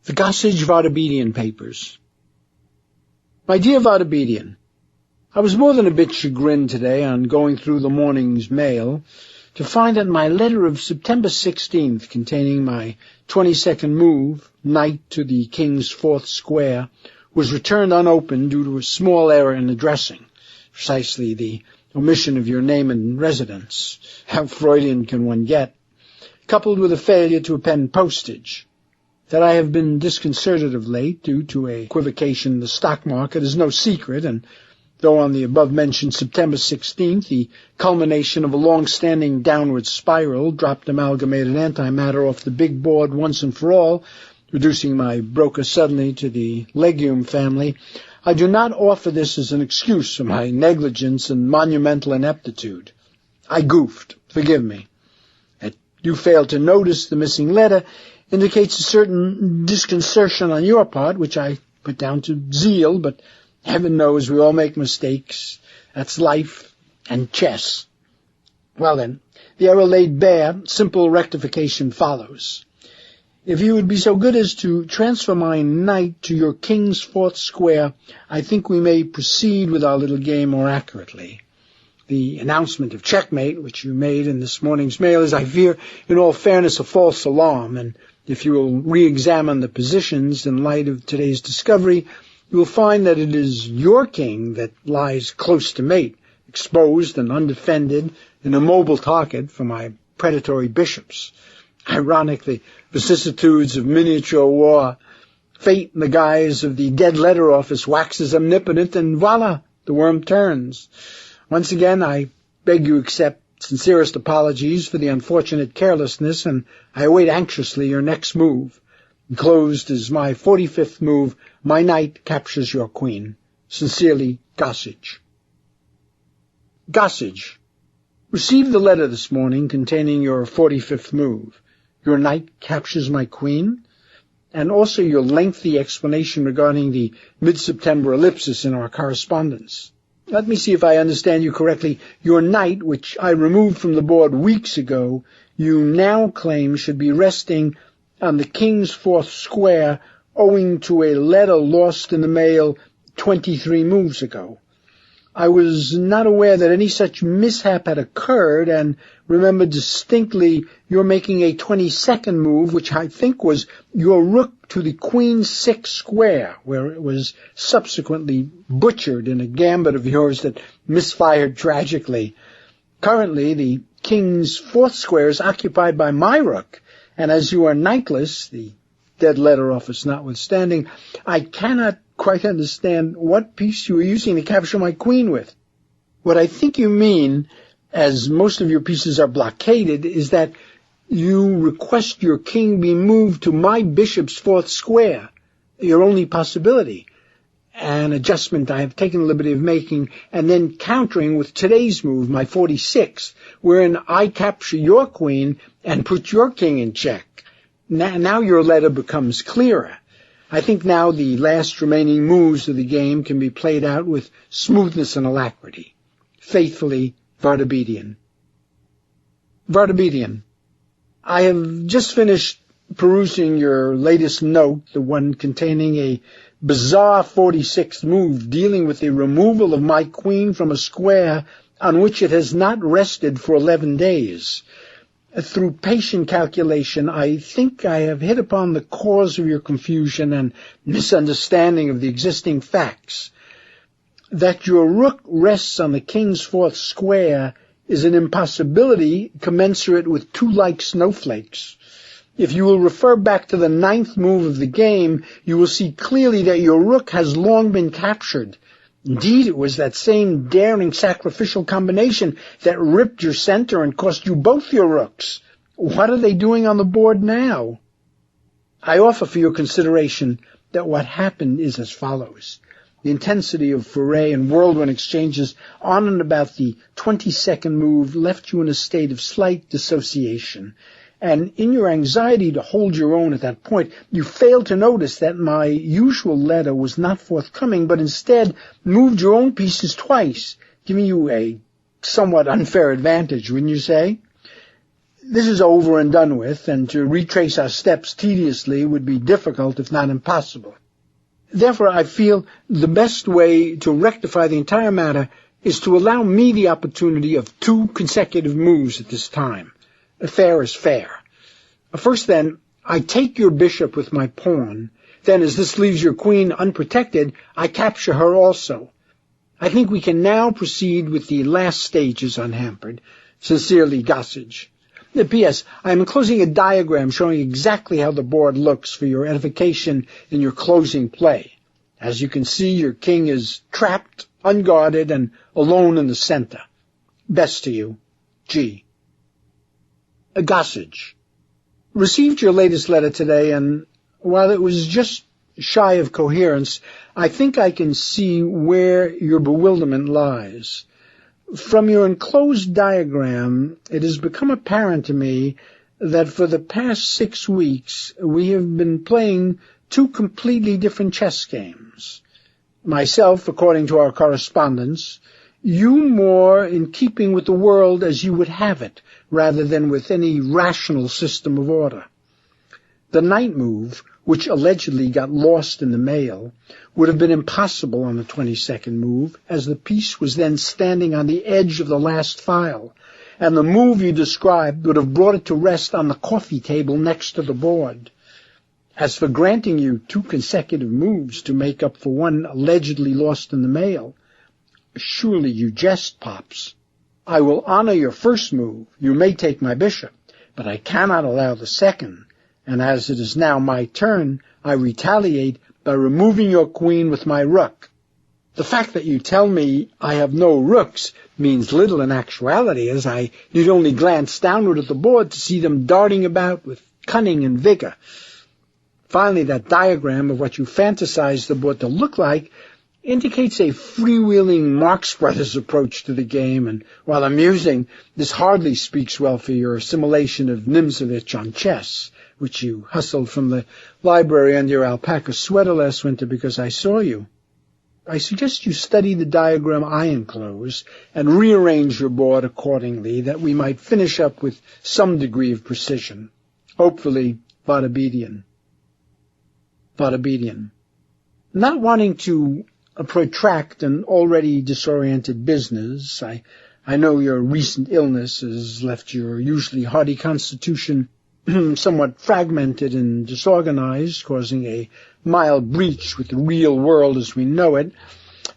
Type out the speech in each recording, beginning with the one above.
The Gossage Vardebedian papers. My dear Vardebedian, I was more than a bit chagrined today on going through the morning's mail to find that my letter of September 16th, containing my 22nd move, knight to the King's Fourth Square, was returned unopened due to a small error in addressing, precisely the omission of your name and residence. How Freudian can one get? Coupled with a failure to append postage. That I have been disconcerted of late due to a equivocation in the stock market is no secret, and though on the above-mentioned September 16th, the culmination of a long-standing downward spiral dropped amalgamated antimatter off the big board once and for all, reducing my broker suddenly to the legume family, I do not offer this as an excuse for my negligence and monumental ineptitude. I goofed. Forgive me. That you failed to notice the missing letter indicates a certain disconcertion on your part, which I put down to zeal, but heaven knows we all make mistakes. That's life and chess. Well then, the error laid bare, simple rectification follows. If you would be so good as to transfer my knight to your King's Fourth Square, I think we may proceed with our little game more accurately. The announcement of checkmate, which you made in this morning's mail, is, I fear, in all fairness, a false alarm, and if you will re-examine the positions in light of today's discovery, you will find that it is your king that lies close to mate, exposed and undefended, an immobile target for my predatory bishops. Ironic, the vicissitudes of miniature war. Fate, in the guise of the dead letter office, waxes omnipotent, and voila, the worm turns. Once again, I beg you accept sincerest apologies for the unfortunate carelessness, and I await anxiously your next move. Enclosed is my 45th move. My knight captures your queen. Sincerely, Gossage. Gossage. Received the letter this morning containing your 45th move. Your knight captures my queen, and also your lengthy explanation regarding the mid-September ellipsis in our correspondence. Let me see if I understand you correctly. Your knight, which I removed from the board weeks ago, you now claim should be resting on the King's Fourth Square owing to a letter lost in the mail 23 moves ago. I was not aware that any such mishap had occurred, and remember distinctly you're making a 22nd move, which I think was your rook to the Queen's Sixth Square, where it was subsequently butchered in a gambit of yours that misfired tragically. Currently, the King's Fourth Square is occupied by my rook, and as you are knightless, the dead letter office notwithstanding, I cannot quite understand what piece you are using to capture my queen with. What I think you mean, as most of your pieces are blockaded, is that you request your king be moved to my bishop's fourth square, your only possibility, an adjustment I have taken the liberty of making, and then countering with today's move, my 46th, wherein I capture your queen and put your king in check. Now your letter becomes clearer. I think now the last remaining moves of the game can be played out with smoothness and alacrity. Faithfully, Vardebedian. Vardebedian, I have just finished perusing your latest note, the one containing a bizarre 46th move dealing with the removal of my queen from a square on which it has not rested for 11 days. Through patient calculation, I think I have hit upon the cause of your confusion and misunderstanding of the existing facts. That your rook rests on the King's Fourth Square is an impossibility commensurate with two like snowflakes. If you will refer back to the 9th move of the game, you will see clearly that your rook has long been captured. Indeed, it was that same daring sacrificial combination that ripped your center and cost you both your rooks. What are they doing on the board now? I offer for your consideration that what happened is as follows. The intensity of foray and whirlwind exchanges on and about the 22nd move left you in a state of slight dissociation. And in your anxiety to hold your own at that point, you failed to notice that my usual letter was not forthcoming, but instead moved your own pieces twice, giving you a somewhat unfair advantage, wouldn't you say? This is over and done with, and to retrace our steps tediously would be difficult, if not impossible. Therefore, I feel the best way to rectify the entire matter is to allow me the opportunity of 2 consecutive moves at this time. Fair is fair. First, then, I take your bishop with my pawn. Then, as this leaves your queen unprotected, I capture her also. I think we can now proceed with the last stages unhampered. Sincerely, Gossage. P.S. I am enclosing a diagram showing exactly how the board looks for your edification in your closing play. As you can see, your king is trapped, unguarded, and alone in the center. Best to you, G. Gossage. Received your latest letter today, and while it was just shy of coherence, I think I can see where your bewilderment lies. From your enclosed diagram, it has become apparent to me that for the past 6 weeks we have been playing 2 completely different chess games. Myself, according to our correspondence, you more in keeping with the world as you would have it, rather than with any rational system of order. The knight move, which allegedly got lost in the mail, would have been impossible on the 22nd move, as the piece was then standing on the edge of the last file, and the move you described would have brought it to rest on the coffee table next to the board. As for granting you 2 consecutive moves to make up for one allegedly lost in the mail, surely you jest, Pops. I will honor your first move. You may take my bishop, but I cannot allow the second. And as it is now my turn, I retaliate by removing your queen with my rook. The fact that you tell me I have no rooks means little in actuality, as I need only glance downward at the board to see them darting about with cunning and vigor. Finally, that diagram of what you fantasize the board to look like indicates a freewheeling Marx Brothers approach to the game, and while amusing, this hardly speaks well for your assimilation of Nimzovich on chess, which you hustled from the library under your alpaca sweater last winter because I saw you. I suggest you study the diagram I enclose and rearrange your board accordingly, that we might finish up with some degree of precision. Hopefully, Vardebedian. Not wanting to protract an already disoriented business, I know your recent illness has left your usually hardy constitution somewhat fragmented and disorganized, causing a mild breach with the real world as we know it.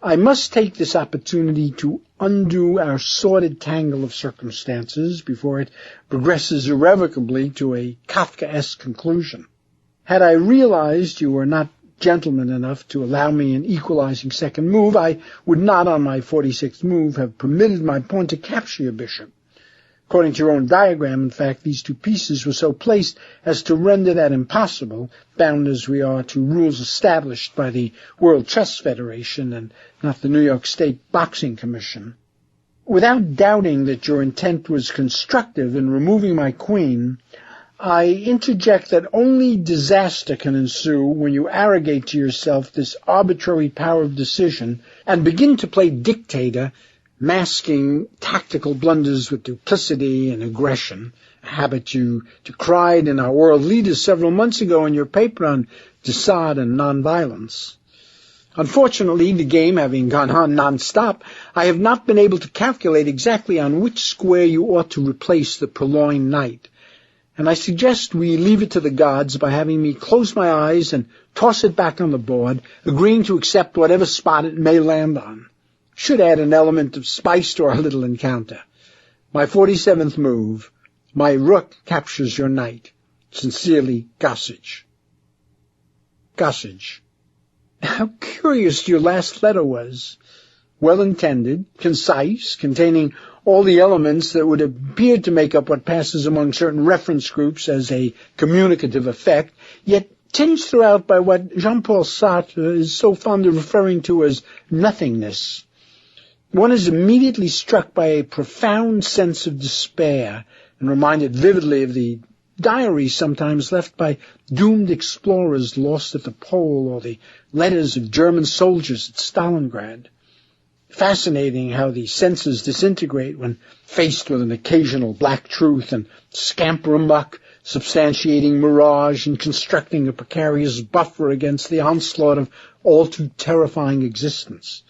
I must take this opportunity to undo our sordid tangle of circumstances before it progresses irrevocably to a Kafkaesque conclusion. Had I realized you were not gentleman enough to allow me an equalizing second move, I would not, on my 46th move, have permitted my pawn to capture your bishop. According to your own diagram, in fact, these 2 pieces were so placed as to render that impossible, bound as we are to rules established by the World Chess Federation and not the New York State Boxing Commission. Without doubting that your intent was constructive in removing my queen, I interject that only disaster can ensue when you arrogate to yourself this arbitrary power of decision and begin to play dictator, masking tactical blunders with duplicity and aggression, a habit you decried in our world leaders several months ago in your paper on Desaad and nonviolence. Unfortunately, the game having gone on non-stop, I have not been able to calculate exactly on which square you ought to replace the purloined knight, and I suggest we leave it to the gods by having me close my eyes and toss it back on the board, agreeing to accept whatever spot it may land on. Should add an element of spice to our little encounter. My 47th move, my rook captures your knight. Sincerely, Gossage. Gossage. How curious your last letter was. Well-intended, concise, containing all the elements that would appear to make up what passes among certain reference groups as a communicative effect, yet tinged throughout by what Jean-Paul Sartre is so fond of referring to as nothingness. One is immediately struck by a profound sense of despair and reminded vividly of the diaries sometimes left by doomed explorers lost at the pole or the letters of German soldiers at Stalingrad. Fascinating how the senses disintegrate when faced with an occasional black truth and scamper amok, substantiating mirage and constructing a precarious buffer against the onslaught of all too terrifying existence.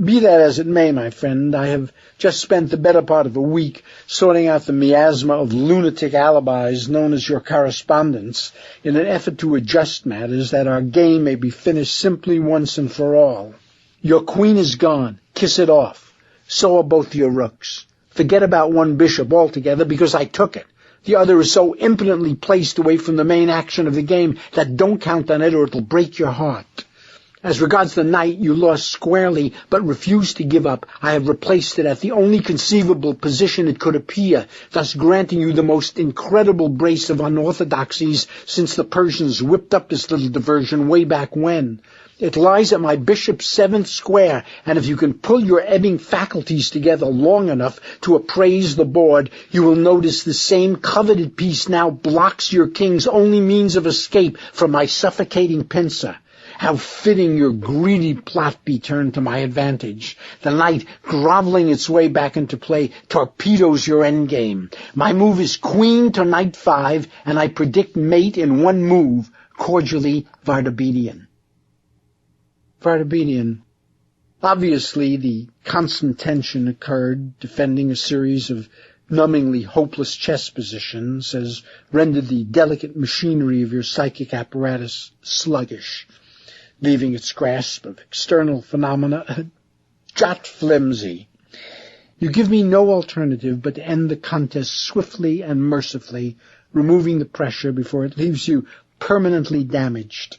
Be that as it may, my friend, I have just spent the better part of a week sorting out the miasma of lunatic alibis known as your correspondence in an effort to adjust matters that our game may be finished simply once and for all. Your queen is gone. Kiss it off. So are both your rooks. Forget about one bishop altogether because I took it. The other is so impotently placed away from the main action of the game that don't count on it or it'll break your heart. As regards the knight, you lost squarely, but refused to give up. I have replaced it at the only conceivable position it could appear, thus granting you the most incredible brace of unorthodoxies since the Persians whipped up this little diversion way back when. It lies at my bishop's 7th square, and if you can pull your ebbing faculties together long enough to appraise the board, you will notice the same coveted piece now blocks your king's only means of escape from my suffocating pincer. How fitting your greedy plot be turned to my advantage. The knight, groveling its way back into play, torpedoes your endgame. My move is queen to knight 5, and I predict mate in one move. Cordially, Vardebedian. Vardebedian. Obviously, the constant tension occurred, defending a series of numbingly hopeless chess positions, has rendered the delicate machinery of your psychic apparatus sluggish, leaving its grasp of external phenomena jot flimsy. You give me no alternative but to end the contest swiftly and mercifully, removing the pressure before it leaves you permanently damaged.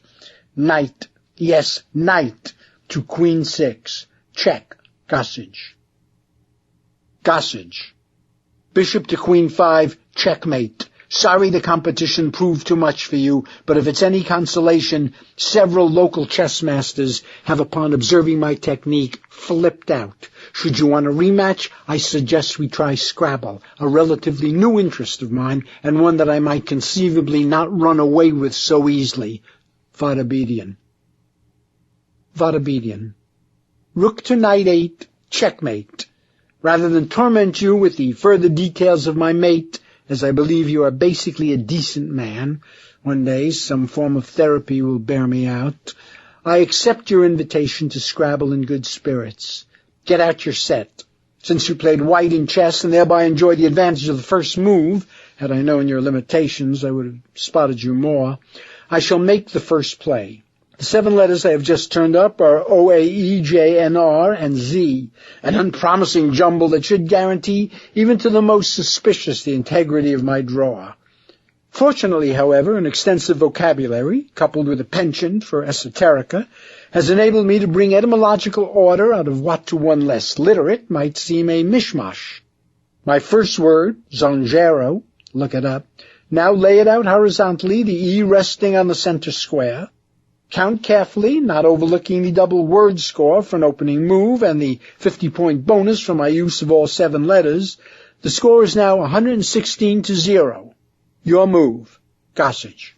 Knight, yes, knight, to queen 6. Check, Gossage. Gossage. Bishop to queen 5, checkmate. Sorry the competition proved too much for you, but if it's any consolation, several local chess masters have, upon observing my technique, flipped out. Should you want a rematch, I suggest we try Scrabble, a relatively new interest of mine, and one that I might conceivably not run away with so easily. Vardebedian. Vardebedian. Rook to knight 8, checkmate. Rather than torment you with the further details of my mate, as I believe you are basically a decent man, one day some form of therapy will bear me out, I accept your invitation to Scrabble in good spirits. Get out your set. Since you played white in chess and thereby enjoyed the advantage of the first move, had I known your limitations, I would have spotted you more, I shall make the first play. The 7 letters I have just turned up are O, A, E, J, N, R, and Z, an unpromising jumble that should guarantee, even to the most suspicious, the integrity of my draw. Fortunately, however, an extensive vocabulary, coupled with a penchant for esoterica, has enabled me to bring etymological order out of what to one less literate might seem a mishmash. My first word, zongero, look it up, now lay it out horizontally, the E resting on the center square. Count carefully, not overlooking the double word score for an opening move and the 50-point bonus for my use of all 7 letters. The score is now 116-0. Your move, Gossage.